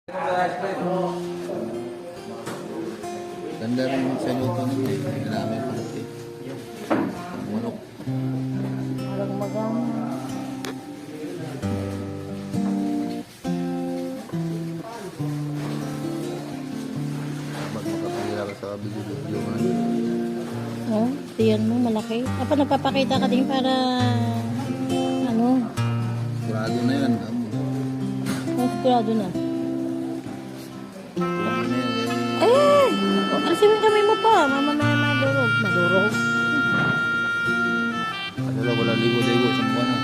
Ganda rin sa luto nito eh. Marami pati. Manok. Walang magana. Ba't makapagila ka sa video man? Oh, tiyan mo, malaki. Apa, nagpapakita ka din para, ano, Sigurado na yan. sigurado na. Ano na yan eh. Eh! Alisin mo kamay mo pa. Mamamaya madurog. Madurog. Kasi wala ligo-ligo sa mukha na.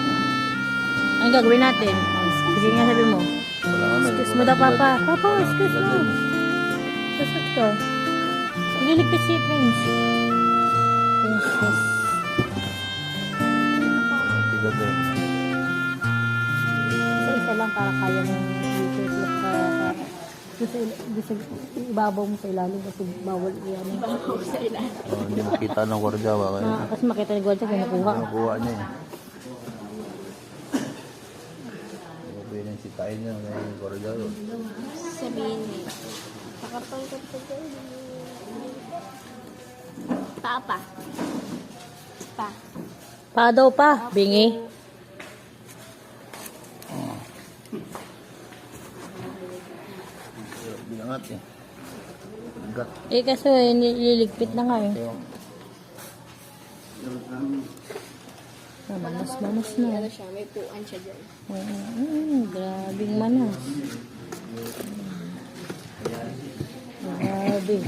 Ano gagawin natin? Sige nga, sabi mo. Wala ka na. Excuse mo daw, Papa. Papa, excuse mo. Sasat ko. Liligpit si Prince. Princess. Tigas eh. Isa lang para kaya ng YouTube look ka. Gusto ibabaw mo sa ilalim kasi bawal iyan. Hindi makita ng kwardiya ba? Kasi makita ni Gwanza kinukuha. Nakuha niya eh. Pwede nang sitain niya ng kwardiya. Sabihin eh. Pakapal ka pa dyan. Papa. Pa. Pa daw pa, bingi. Bilangat eh. Bigat. Eh kasi nililigpit na nga eh. Manas na. Ano siya, may puan siya dyan. Grabing manas. Grabe.